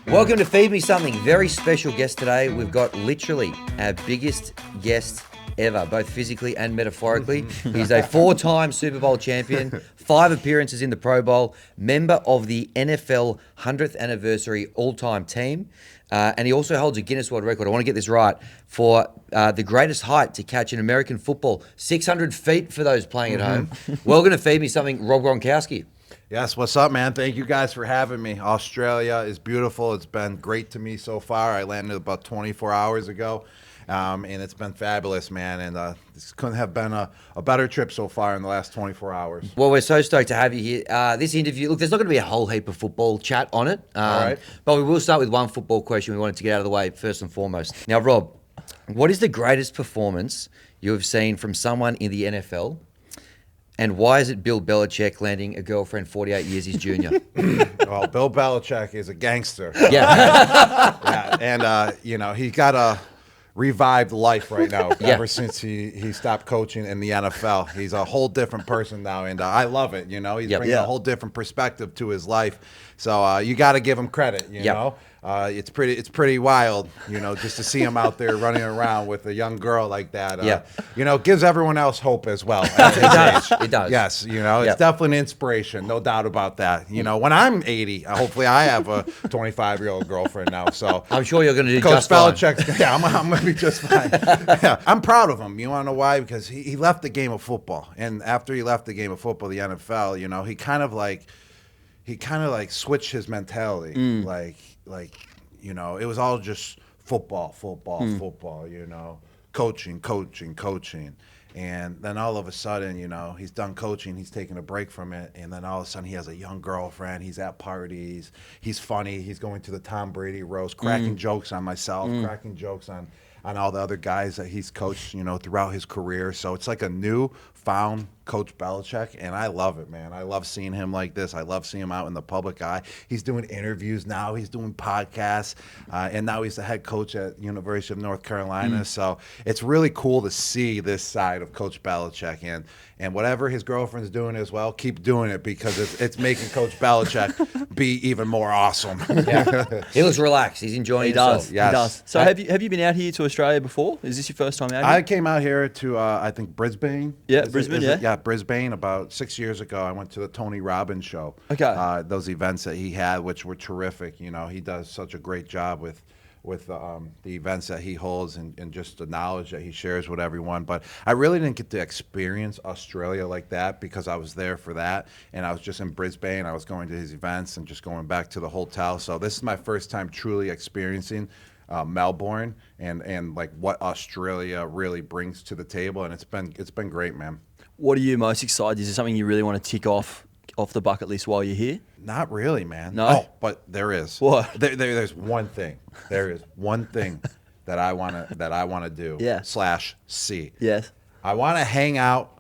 Welcome to Feed Me Something. Very special guest today. We've got literally our biggest guest ever, both physically and metaphorically. He's a 4-time Super Bowl champion, 5 appearances in the Pro Bowl, member of the NFL 100th anniversary all-time team, and he also holds a Guinness World Record, I want to get this right, for the greatest height to catch in American football, 600 feet for those playing at home. Welcome to Feed Me Something, Rob Gronkowski. Yes, what's up, man? Thank you guys for having me. Australia is beautiful. It's been great to me so far. I landed about 24 hours ago, and it's been fabulous, man. And this couldn't have been a better trip so far in the last 24 hours. Well, we're so stoked to have you here. This interview, look, there's not going to be a whole heap of football chat on it, All right. but we will start with one football question we wanted to get out of the way first and foremost. Now, Rob, what is the greatest performance you have seen from someone in the NFL? And why is it Bill Belichick landing a girlfriend 48 years his junior? Well, Bill Belichick is a gangster. Yeah. Yeah, and, he got a revived life right now ever since he stopped coaching in the NFL. He's a whole different person now, and I love it. He's bringing a whole different perspective to his life. So you got to give him credit, you know. It's pretty wild, just to see him out there running around with a young girl like that. Gives everyone else hope as well. It does. Yes, it's definitely an inspiration, no doubt about that. When I'm 80, hopefully I have a 25-year-old girlfriend now. So I'm sure you're going to do Coach just fine. Belichick's, I'm going to be just fine. Yeah, I'm proud of him. You want to know why? Because he left the game of football, and after he left the game of football, the NFL, he kind of like switched his mentality. It was all just football, coaching. And then all of a sudden, he's done coaching, he's taking a break from it, and then all of a sudden he has a young girlfriend, he's at parties, he's funny, he's going to the Tom Brady roast, cracking jokes on myself, cracking jokes on all the other guys that he's coached, throughout his career. So it's like a new found Coach Belichick, and I love it, man. I love seeing him like this. I love seeing him out in the public eye. He's doing interviews now. He's doing podcasts, and now he's the head coach at University of North Carolina. So it's really cool to see this side of Coach Belichick, and whatever his girlfriend's doing as well, keep doing it, because it's making Coach Belichick be even more awesome. Yeah. He looks relaxed. He's enjoying himself. Yes. He does. So have you been out here to Australia before? Is this your first time out here? I came out here to, I think, Brisbane. Yeah, Brisbane, Yeah, Brisbane. About 6 years ago, I went to the Tony Robbins show. Okay. Those events that he had, which were terrific. He does such a great job with the events that he holds and just the knowledge that he shares with everyone. But I really didn't get to experience Australia like that, because I was there for that, and I was just in Brisbane. I was going to his events and just going back to the hotel. So this is my first time truly experiencing Melbourne and like what Australia really brings to the table, and it's been great, man. What are you most excited? Is there something you really want to tick off the bucket list while you're here? Not really, man. No? Oh, but there is. What? There's one thing. There is one thing that I wanna do. Yeah. /C. Yes. I want to hang out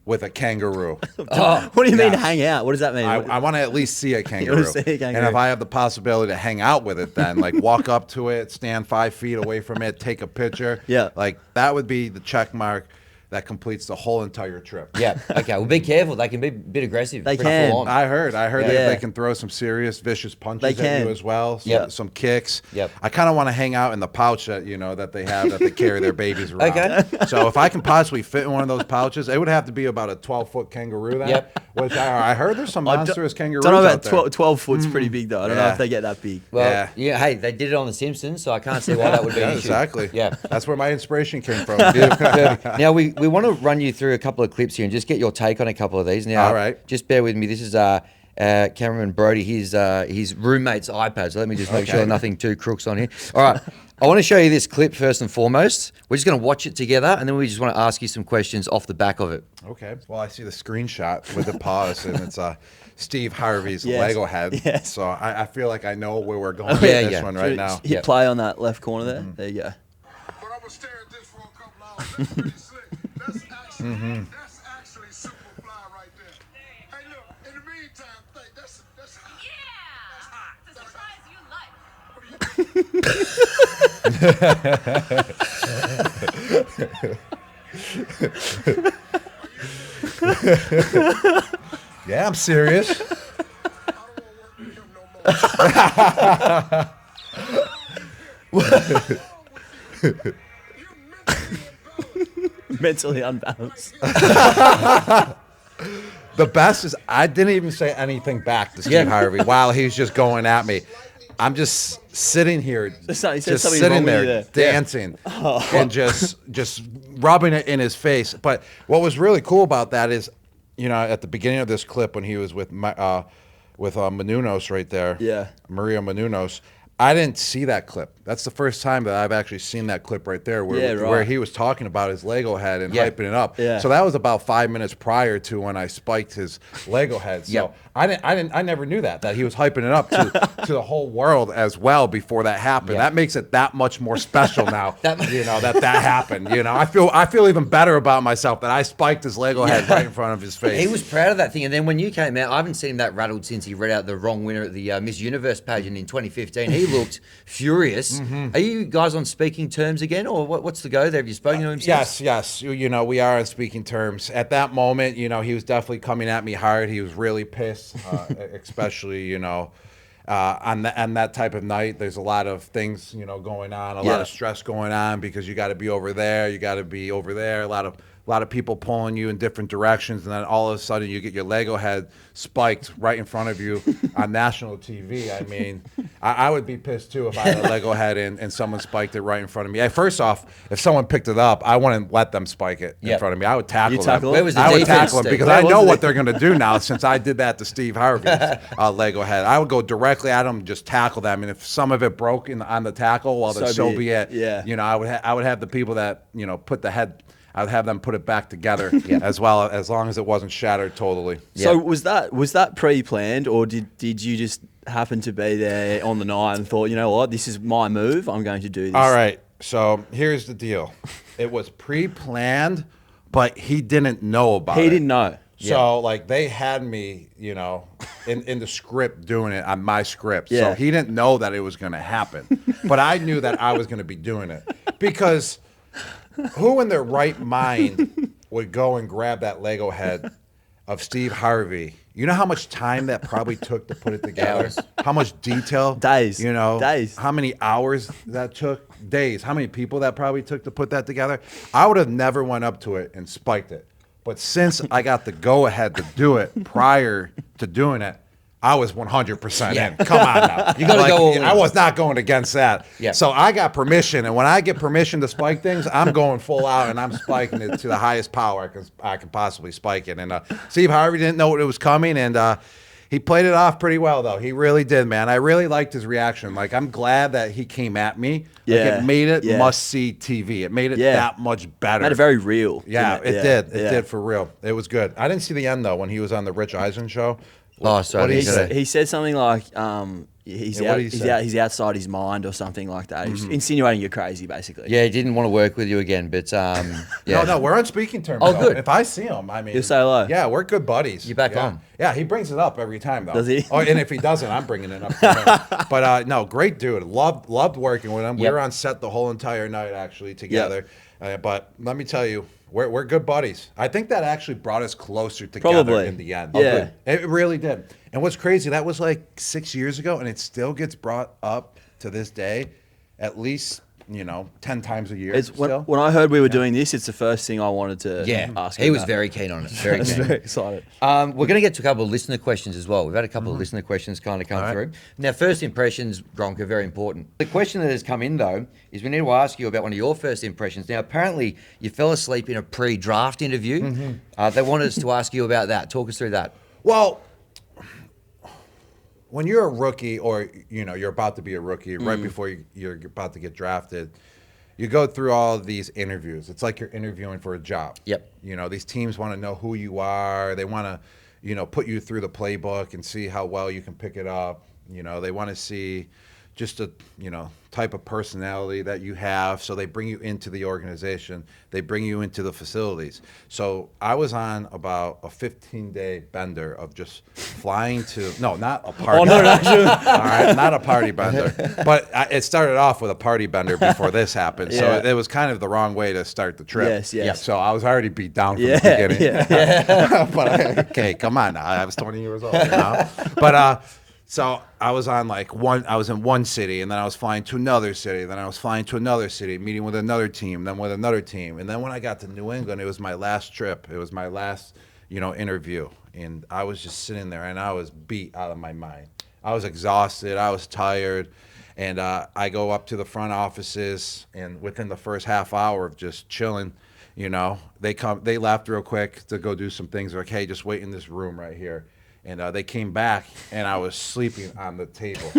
with a kangaroo. What do you mean hang out? What does that mean? I want to at least see a kangaroo. see a kangaroo. And if I have the possibility to hang out with it, then like walk up to it, stand 5 feet away from it, take a picture. Yeah. Like that would be the check mark that completes the whole entire trip. Yeah. Okay. Well, be careful. They can be a bit aggressive. They Pretty can. full on. I heard Yeah. they can throw some serious vicious punches They at can. you as well. Some kicks. Yep. I kind of want to hang out in the pouch that that they have that they carry their babies around. Okay. So if I can possibly fit in one of those pouches, it would have to be about a 12-foot kangaroo then. Yep. Which I heard there's some monstrous kangaroos don't know out about there. 12 foot's pretty big though. I don't know Yeah. if they get that big. Well, yeah. Hey, they did it on The Simpsons, so I can't see why that would be Yeah, an issue. exactly. Yeah. That's where my inspiration came from. Now, we want to run you through a couple of clips here and just get your take on a couple of these. Now, All right. Just bear with me. This is Cameron Brody, his roommate's iPad. So let me just make sure nothing too crooks on here. All right. I want to show you this clip first and foremost. We're just going to watch it together, and then we just want to ask you some questions off the back of it. Okay. Well, I see the screenshot with the pause, and it's Steve Harvey's Yes. Lego head. Yes. So I feel like I know where we're going with Yeah, this yeah. one So right now. hit play on that left corner there. There you go. But I'm gonna stare at this for a couple hours. That's pretty slick. That's actually super fly right there. Hey, look. In the meantime, that's hot. Yeah! It's a surprise you like. Yeah, I'm serious. I don't want to work with him no more. Mentally unbalanced. The best is I didn't even say anything back to Steve Harvey while he's just going at me. I'm just sitting here, He said just something sitting wrong with you there there. dancing and just rubbing it in his face. But what was really cool about that is, you know, at the beginning of this clip when he was with Menounos right there, Maria Menounos, I didn't see that clip. That's the first time that I've actually seen that clip right there where he was talking about his Lego head and hyping it up. Yeah. So that was about 5 minutes prior to when I spiked his Lego head. So I never knew that he was hyping it up to the whole world as well before that happened. That makes it that much more special now. You know, that happened. You know, I feel even better about myself that I spiked his Lego head right in front of his face. He was proud of that thing. And then when you came out, I haven't seen him that rattled since he read out the wrong winner at the Miss Universe pageant in 2015. He looked furious. Are you guys on speaking terms again, or what's the go there? Have you spoken to him since? Yes. You know, we are on speaking terms. At that moment, you know, he was definitely coming at me hard. He was really pissed, especially, you know, on that type of night. There's a lot of things, you know, going on, a lot of stress going on because you got to be over there, you got to be over there. A lot of people pulling you in different directions, and then all of a sudden you get your Lego head spiked right in front of you on national TV. I mean, I would be pissed too if I had a Lego head and someone spiked it right in front of me. First off, if someone picked it up, I wouldn't let them spike it in front of me. I would tackle them. Where was the I would defense, tackle them Steve? because I know what they're going to do now since I did that to Steve Harvey's Lego head. I would go directly at them and just tackle them. And if some of it broke on the tackle, well, then so be it. Yeah. You know, I would have the people that, you know, put the head, I'd have them put it back together as well, as long as it wasn't shattered totally. So was that pre-planned, or did you just happen to be there on the night and thought, you know what, this is my move, I'm going to do this? All right, so here's the deal. It was pre-planned, but he didn't know about it. He didn't know. So, like, they had me, you know, in the script doing it on my script. Yeah. So he didn't know that it was going to happen. But I knew that I was going to be doing it because who in their right mind would go and grab that Lego head of Steve Harvey? You know how much time that probably took to put it together? How much detail? Days. You know? Days. How many hours that took? Days. How many people that probably took to put that together? I would have never went up to it and spiked it. But since I got the go-ahead to do it prior to doing it, I was 100% in. Come on now. You gotta go all in. I was not going against that. Yeah. So I got permission, and when I get permission to spike things, I'm going full out, and I'm spiking it to the highest power I can possibly spike it. And Steve Harvey didn't know it was coming, and he played it off pretty well, though. He really did, man. I really liked his reaction. Like, I'm glad that he came at me. Like, it made it must-see TV. It made it that much better. Made it very real. Yeah, didn't it did. It did for real. It was good. I didn't see the end, though, when he was on the Rich Eisen show. Oh, sorry. What did he say? He said something like, he's Yeah, what did he say? he's outside his mind or something like that. He's insinuating you're crazy, basically. Yeah, he didn't want to work with you again, but yeah. No, we're on speaking terms. Oh, though. good. If I see him, I mean, You'll say hello. Yeah, we're good buddies. You're back yeah. on. Yeah, he brings it up every time, though. Does he? Oh, and if he doesn't, I'm bringing it up. To him. But no, great dude. Loved working with him. We Yep. were on set the whole entire night actually together. But let me tell you, we're good buddies. I think that actually brought us closer together Probably. in the end. Yeah. It really did. And what's crazy, that was like 6 years ago, and it still gets brought up to this day, at least, 10 times a year. It's still. when I heard we were doing this, it's the first thing I wanted to ask he him was about. very keen on it. Very I was keen. very excited. We're going to get to a couple of listener questions as well. We've had a couple of listener questions kind of come through. Now, first impressions, Gronk, are very important. The question that has come in, though, is we need to ask you about one of your first impressions. Now, apparently, you fell asleep in a pre-draft interview. They wanted us to ask you about that. Talk us through that. Well, when you're a rookie or, you're about to be a rookie, right before you're about to get drafted, you go through all of these interviews. It's like you're interviewing for a job. Yep. These teams want to know who you are. They want to, put you through the playbook and see how well you can pick it up. They want to see just a, type of personality that you have. So they bring you into the organization. They bring you into the facilities. So I was on about a 15-day bender of just flying to, no, not a party. Oh, no, All right, not a party bender. But it started off with a party bender before this happened. So it was kind of the wrong way to start the trip. Yes. So I was already beat down from the beginning. Yeah. But okay, come on now. I was 20 years old. But So I was on I was in one city, and then I was flying to another city, then I was flying to another city, meeting with another team, then with another team. And then when I got to New England, it was my last trip. It was my last, interview. And I was just sitting there, and I was beat out of my mind. I was exhausted. I was tired. And I go up to the front offices, and within the first half hour of just chilling, they left real quick to go do some things. They're like, hey, just wait in this room right here. And they came back, and I was sleeping on the table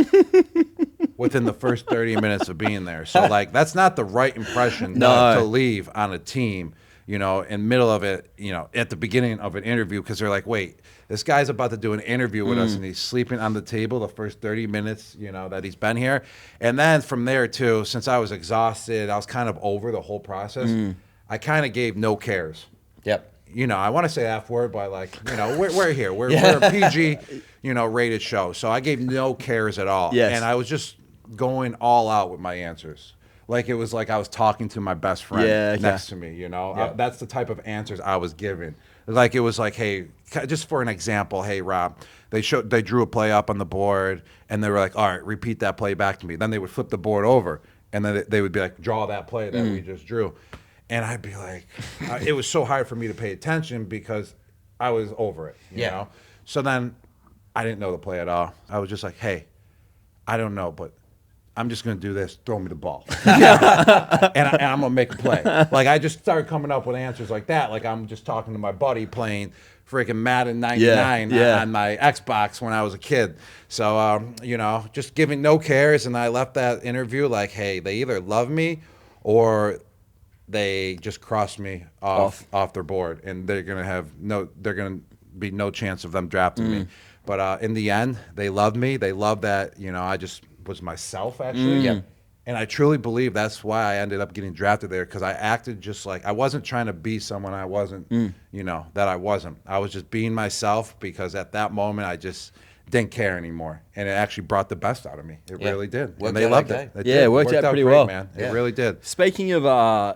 within the first 30 minutes of being there. So, that's not the right impression to leave on a team, in middle of it, at the beginning of an interview, because they're like, wait, this guy's about to do an interview with us, and he's sleeping on the table the first 30 minutes, that he's been here. And then from there, too, since I was exhausted, I was kind of over the whole process, I kind of gave no cares. Yep. I want to say F word, but we're here. We're a PG, rated show. So I gave no cares at all. Yes. And I was just going all out with my answers. It was like I was talking to my best friend next to me, That's the type of answers I was giving. It was like, hey, just for an example, hey, Rob, they drew a play up on the board, and they were like, all right, repeat that play back to me. Then they would flip the board over, and then they would be like, draw that play that we just drew. And I'd be like, it was so hard for me to pay attention because I was over it, you know? So then I didn't know the play at all. I was just like, hey, I don't know, but I'm just going to do this. Throw me the ball. and I'm going to make a play. I just started coming up with answers like that. I'm just talking to my buddy playing freaking Madden 99 on my Xbox when I was a kid. So, just giving no cares. And I left that interview like, hey, they either love me or they just crossed me off their board, and they're gonna be no chance of them drafting me. But in the end, they loved me. They loved that I just was myself actually. And I truly believe that's why I ended up getting drafted there, because I acted just like I wasn't trying to be someone I wasn't. That I wasn't. I was just being myself, because at that moment I just didn't care anymore, and it actually brought the best out of me. It really did, and they loved it. It worked out pretty great, well, man. It really did. Speaking of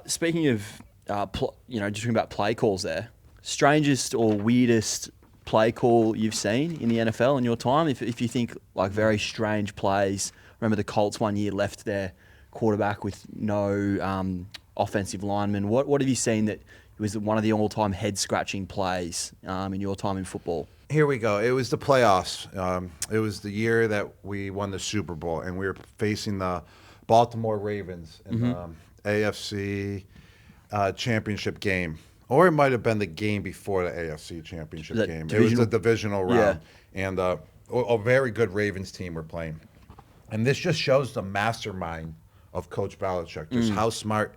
just talking about play calls there, strangest or weirdest play call you've seen in the NFL in your time? If you think very strange plays, remember the Colts one year left their quarterback with no offensive lineman. What have you seen that was one of the all-time head-scratching plays in your time in football? Here we go. It was the playoffs. It was the year that we won the Super Bowl, and we were facing the Baltimore Ravens in the AFC championship game. Or it might have been the game before the AFC championship game. It was the divisional round. And a very good Ravens team were playing. And this just shows the mastermind of Coach Belichick, just how smart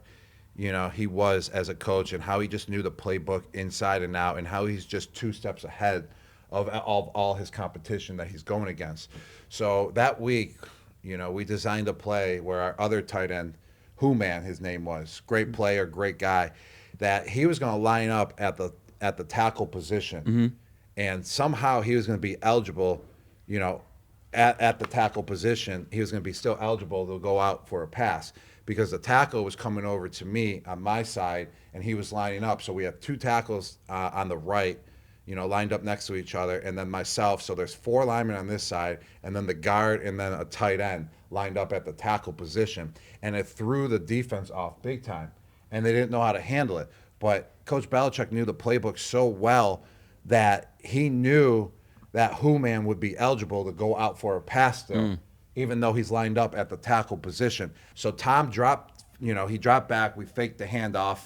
he was as a coach, and how he just knew the playbook inside and out, and how he's just 2 steps ahead of all his competition that he's going against. So that week, we designed a play where our other tight end, Who-Man, his name was, great player, great guy, that he was going to line up at the tackle position, and somehow he was going to be eligible, at the tackle position, he was going to be still eligible to go out for a pass, because the tackle was coming over to me on my side, and he was lining up. So we have 2 tackles on the right, lined up next to each other, and then myself. So there's 4 linemen on this side, and then the guard, and then a tight end lined up at the tackle position. And it threw the defense off big time, and they didn't know how to handle it. But Coach Belichick knew the playbook so well that he knew that Who-Man would be eligible to go out for a pass still, even though he's lined up at the tackle position. So Tom dropped, he dropped back. We faked the handoff,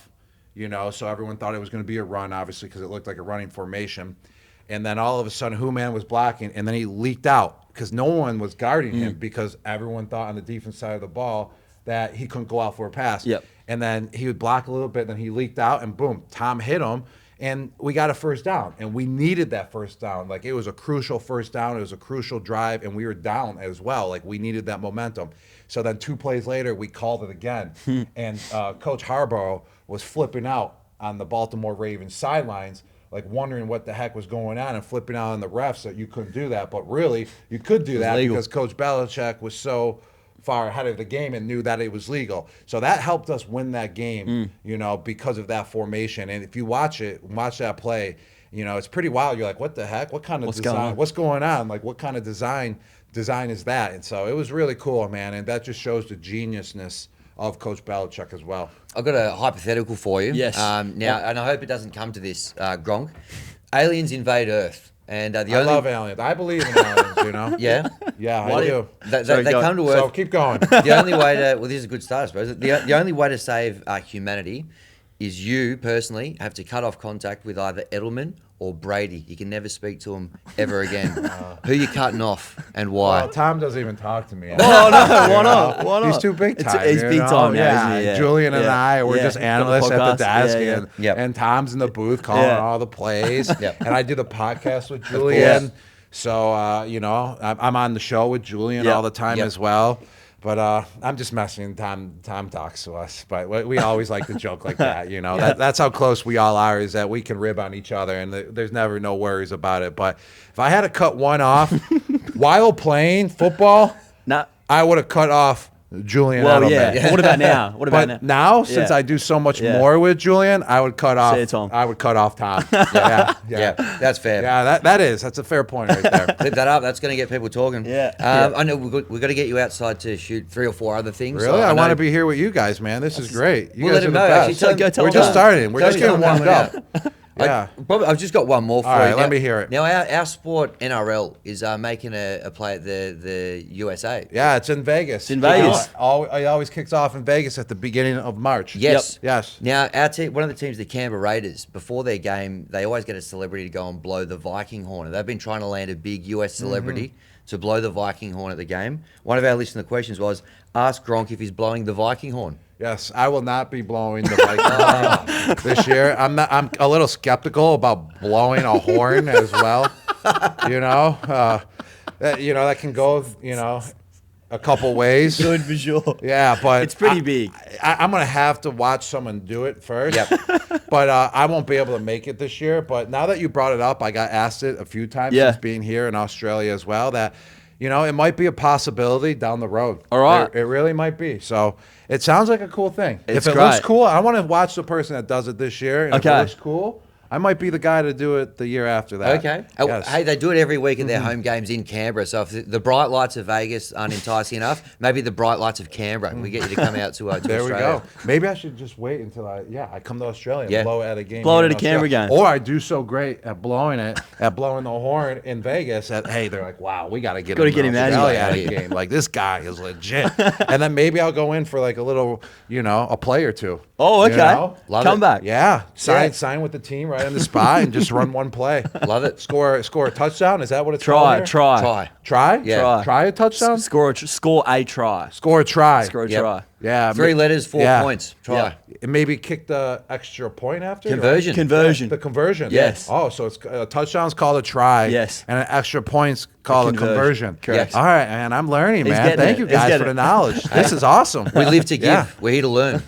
so everyone thought it was going to be a run, obviously, because it looked like a running formation. And then all of a sudden, Who-Man was blocking, and then he leaked out because no one was guarding him, because everyone thought on the defense side of the ball that he couldn't go out for a pass. And then he would block a little bit, then he leaked out, and boom, Tom hit him, and we got a first down. And we needed that first down. It was a crucial first down. It was a crucial drive, and we were down as well. We needed that momentum. So then 2 plays later, we called it again. And Coach Harbaugh was flipping out on the Baltimore Ravens sidelines, wondering what the heck was going on, and flipping out on the refs that you couldn't do that. But really, you could do that because Coach Belichick was so far ahead of the game and knew that it was legal. So that helped us win that game, because of that formation. And if you watch that play, it's pretty wild. You're like, what the heck? What kind of What's going design? on? What's going on? Like, what kind of design is that? And so it was really cool, man. And that just shows the geniusness of Coach Belichick as well. I've got a hypothetical for you. Yes. Now, and I hope it doesn't come to this, Gronk. Aliens invade Earth. And I love aliens. I believe in aliens, Yeah? Yeah, Why I do do. you- They Sorry, go come to Earth. So keep going. The only way to, well, this is a good start, I suppose. The only way to save humanity is you personally have to cut off contact with either Edelman or Brady. You can never speak to him ever again. Who you cutting off and why? Well, Tom doesn't even talk to me. Oh, no. Why not? Why not? He's too big time. He's big time now, Yeah. isn't he? Yeah. Julian and Yeah. I, we're Yeah. just Got the analysts at podcast. the desk, Yeah, yeah. and, Yep. and Tom's in the booth calling Yeah. all the plays. Yep. And I do the podcast with course. Julian. So, I'm on the show with Julian Yep. all the time Yep. as well. But I'm just messing. Tom talks to us, but we always like to joke like that. That's how close we all are. Is that we can rib on each other, and there's never no worries about it. But if I had to cut one off while playing football, Nah. I would have cut off Julian Well, Edelman. yeah. What about now? What about But now? now, since Yeah. I do so much Yeah. more with Julian, I would cut off. it, Tom. I would cut off Tom. Yeah. Yeah, that's fair. Yeah, that's a fair point right there. Clip that up. That's going to get people talking. Yeah. I know we've got to get you outside to shoot 3 or 4 other things. Really, So I want know- to be here with you guys, man. This is great. You We'll guys let are him the know. best. Actually, tell him- Go tell We're him just that. starting. We're Tell just him getting coming warmed out. up. Yeah. I've just got one more for All you. right, let me hear it. Now, our sport, NRL, is making a play at the USA. Yeah, it's in Vegas. It's in Vegas. It always kicks off in Vegas at the beginning of March. Yes. Yes. Now, our team, one of the teams, the Canberra Raiders, before their game, they always get a celebrity to go and blow the Viking horn. And they've been trying to land a big US celebrity to blow the Viking horn at the game. One of our listener questions was, ask Gronk if he's blowing the Viking horn. Yes, I will not be blowing the Viking horn this year. I'm a little skeptical about blowing a horn as well. That can go a couple ways. Good for sure. Yeah, but It's pretty big. I'm gonna have to watch someone do it first. Yep. But I won't be able to make it this year. But now that you brought it up, I got asked it a few times Yeah. since being here in Australia as well. That it might be a possibility down the road. All right. It really might be. So it sounds like a cool thing. It's if it looks great. cool, I want to watch the person that does it this year. And if Okay. it looks cool, I might be the guy to do it the year after that. Okay. Yes. Hey, they do it every week at their home games in Canberra. So if the bright lights of Vegas aren't enticing enough, maybe the bright lights of Canberra. We get you to come out to There we Australia. go. Maybe I should just wait until I come to Australia and Yeah. blow it at a game. Blow it here at in a Canberra Australia. game. Or I do so great at blowing the horn in Vegas that, hey, they're like, wow, we got to get Gotta him get him out of Australia here. at a game. Like, this guy is legit. And then maybe I'll go in for like a little, a play or two. Oh, okay. Love Come it. back. Yeah. Yeah. Sign with the team right on the spot and just run one play. Love it. Score a touchdown. Is that what it's called here? Try. Try? Yeah. Try a touchdown? Score a try. Score a try. Score a Yep. try. Yeah. 3 letters, 4 Yeah. points. Try. Yeah. And maybe kick the extra point after? Conversion. Conversion. The conversion. Yes. Oh, so it's a touchdown's called a try. Yes. And an extra point's called a conversion. Correct. Yes. All right, man. I'm learning, He's man. getting Thank it. you He's guys getting for the it. knowledge. This is awesome. We live to give. Yeah. We're here to learn.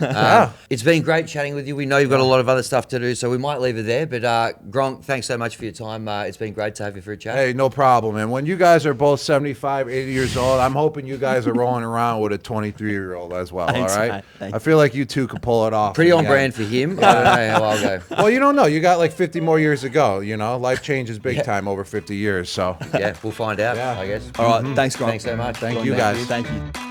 It's been great chatting with you. We know you've got a lot of other stuff to do, so we might leave it there. But Gronk, thanks so much for your time. It's been great to have you for a chat. Hey, no problem. And when you guys are both 75, 80 years old, I'm hoping you guys are rolling around with a 23-year-old as well. Thanks, all right. mate. Thank I feel like you two could pull it off. Pretty on Yeah. brand for him. I don't know how I'll go. Well, you don't know. You got like 50 more years to go. Life changes big time over 50 years. So Yeah, we'll find out, Yeah. I guess. All right. Thanks, Gronk. Thanks so much. Thank you, guys. Thank you.